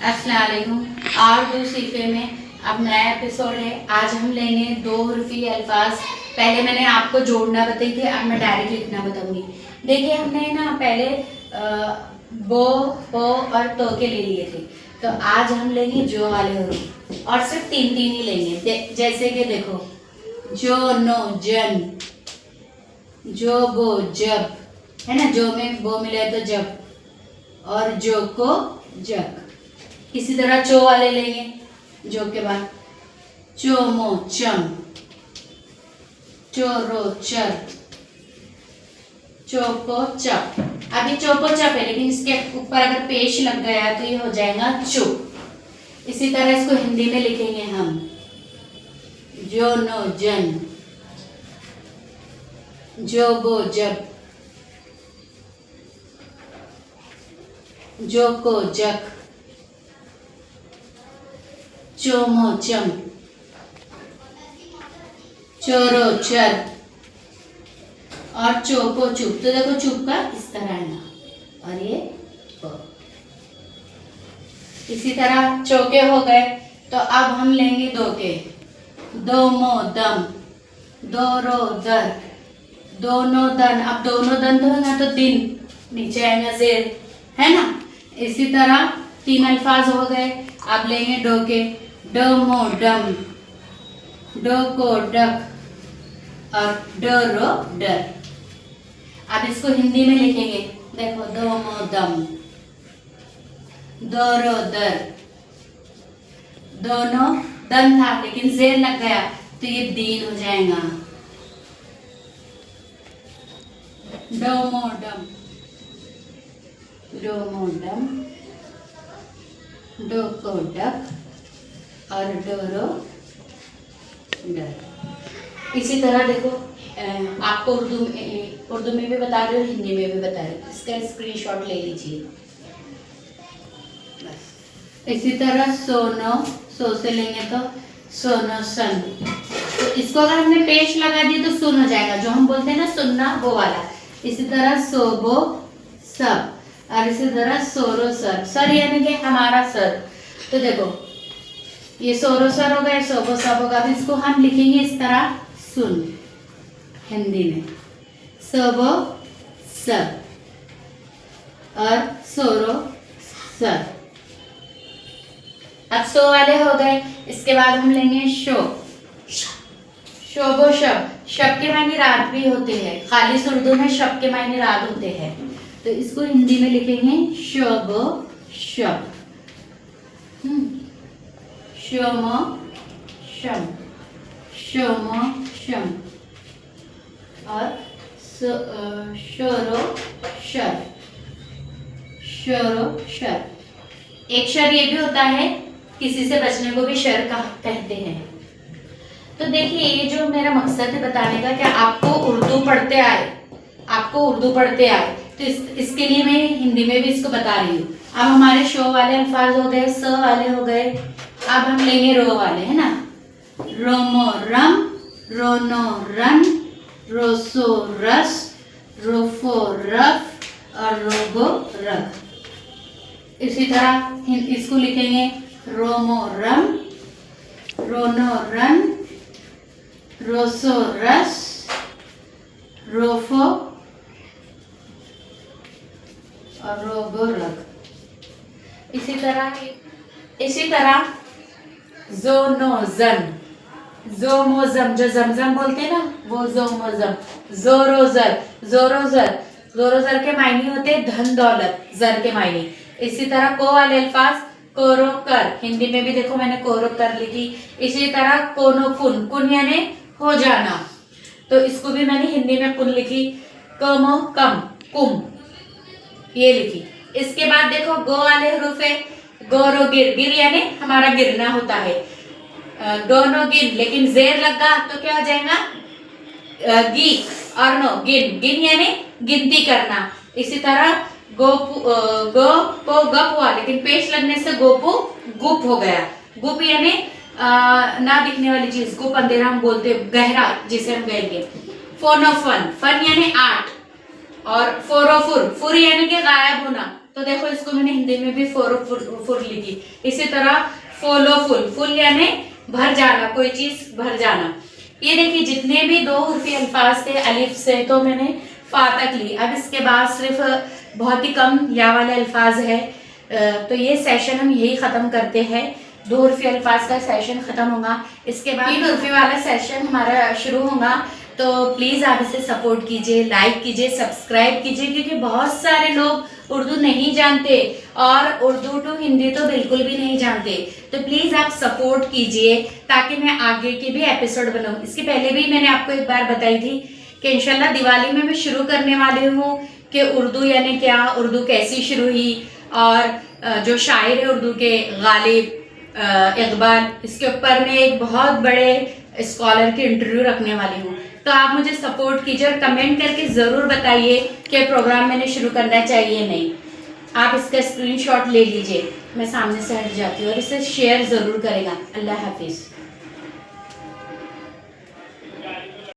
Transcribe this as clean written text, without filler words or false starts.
अस्सलाम वालेकुम। और सीफे में अब नया एपिसोड है। आज हम लेंगे दो हुर्फी अल्फाज। पहले मैंने आपको जोड़ना बताई थी, अब मैं डायरेक्ट लिखना बताऊंगी। देखिए हमने ना पहले बो पो और तो के ले लिए थे, तो आज हम लेंगे जो वाले हुर्फ और सिर्फ तीन तीन ही लेंगे। जैसे कि देखो, जो नो जन, जो बो जब, है ना, जो में बो मिले तो जब, और जो को जग। इसी तरह चो वाले लेंगे, जो के बाद चोमो चम, चोरो चर, चोपो चप। अभी चोपो चप है, लेकिन इसके ऊपर अगर पेश लग गया तो ये हो जाएगा चो। इसी तरह इसको हिंदी में लिखेंगे हम, जो नो जन, जो बो जब, जो को जग, चोमो चम, चोरो चर और चोपो चुप। तो देखो चुप का इस तरह है ना, और ये प। इसी तरह चौके हो गए, तो अब हम लेंगे दो के। दो मो दम, दो रो दर, दोनों दन। अब दोनों दन तो है ना, तो दिन नीचे आएगा जेर, है ना। इसी तरह तीन अल्फाज हो गए। अब लेंगे डो के। डो मो डम, डो को डक और डरो डर। अब इसको हिंदी में लिखेंगे, देखो, दो मो दम, दोरो दर। दोनों दन था लेकिन जेर लग गया तो ये दीन हो जाएगा। डोमोडम, डोमोडम, डोकोडक और डोरो डर। इसी तरह देखो, आपको उर्दू में भी बता रही हूँ, हिंदी में भी बता रही हूँ। इसका स्क्रीनशॉट ले लीजिए। इसी तरह सोनो, सो से लेंगे तो सोनो सन। तो इसको अगर हमने पेश लगा दिया तो सुन हो जाएगा, जो हम बोलते हैं ना सुनना, वो वाला। इसी तरह सोबो सब, और इसी तरह सोरो सर। सर यानी कि हमारा सर। तो देखो, ये सोरो सर हो गए, सोबो सब होगा। अब इसको हम लिखेंगे इस तरह, सुन, हिंदी में सोबो सब और सोरो सर। अब सो वाले हो गए। इसके बाद हम लेंगे शो। शोबो शब, शब के मायने रात भी होते हैं, खालिस उर्दू में शब के मायने रात होते हैं। तो इसको हिंदी में लिखेंगे शोबो शब। शोमो शम, शोमो शम और शोरो शर, शोरो शर। एक शर ये भी होता है, किसी से बचने को भी शर कहते हैं। तो देखिए, ये जो मेरा मकसद है बताने का, क्या आपको उर्दू पढ़ते आए, आपको उर्दू पढ़ते आए, तो इसके लिए मैं हिंदी में भी इसको बता रही हूँ। अब हमारे शो वाले अल्फाज हो गए, स वाले हो गए। अब हम लेंगे रो वाले, है ना। रोमो रम, रोनो रन, रोसो रस, रोफो रफ और रोगो रख। इसी तरह इसको लिखेंगे रोमो रम, रोनो रन, रोसो रस, रोफो और रोगो रग। इसी तरह जोनोजन, जोमोजम, जो जमजम बोलते हैं ना, वो जोमोजम। जोरोजर, जोरोजर, जोरोजर के मायने होते हैं धन दौलत, जर के मायने। इसी तरह को वाले अल्फाज, कोरो कर, हिंदी में भी देखो मैंने कोरो कर लिखी। इसी तरह कोनो कुन, कुन यानी हो जाना, तो इसको भी मैंने हिंदी में कुन लिखी। कमो कम, कुम, ये लिखी। इसके बाद देखो गो वाले हरूफ है। गोरो गिर, गिर यानी हमारा गिरना होता है। दोनों गिन, लेकिन जेर लगा तो क्या हो जाएगा, गी और नो गिन, गिन यानी गिनती करना। इसी तरह गो पो गप हुआ, लेकिन पेश लगने से गोपू गुप हो गया। गुप यानी ना दिखने वाली चीज, गुप अंधेरा हम बोलते, गहरा जिसे हम कहेंगे। फोनो फन, फन यानी आर्ट, और फोरो फुर, फुर यानी कि गायब होना, तो देखो इसको मैंने हिंदी में भी फुर लिखी। इसी तरह फॉलो फुल, फुल यानी भर जाना, कोई चीज भर जाना। ये देखिए जितने भी दो उर्फी अल्फाज थे अलिफ से, तो मैंने फा तक ली। अब इसके बाद सिर्फ बहुत ही कम या वाले अल्फाज है। तो ये सेशन हम यही ख़त्म करते हैं। दो उर्फी अल्फाज का सेशन ख़त्म होगा, इसके बाद 3 उर्फी वाला सेशन हमारा शुरू होगा। तो प्लीज़ आप इसे सपोर्ट कीजिए, लाइक कीजिए, सब्सक्राइब कीजिए, क्योंकि बहुत सारे लोग उर्दू नहीं जानते और उर्दू टू हिंदी तो बिल्कुल भी नहीं जानते। तो प्लीज़ आप सपोर्ट कीजिए ताकि मैं आगे के भी एपिसोड बनाऊँ। इसके पहले भी मैंने आपको एक बार बताई थी कि इंशाल्लाह दिवाली में मैं शुरू करने वाली हूँ कि उर्दू यानी क्या, उर्दू कैसी शुरू हुई, और जो शायर है उर्दू के गालिब इकबाल, इसके ऊपर मैं एक बहुत बड़े स्कॉलर की इंटरव्यू रखने वाली हूँ। तो आप मुझे सपोर्ट कीजिए और कमेंट करके ज़रूर बताइए कि प्रोग्राम मैंने शुरू करना चाहिए नहीं। आप इसका स्क्रीनशॉट ले लीजिए, मैं सामने से हट जाती हूँ, और इसे शेयर ज़रूर करेगा। अल्लाह हाफिज़।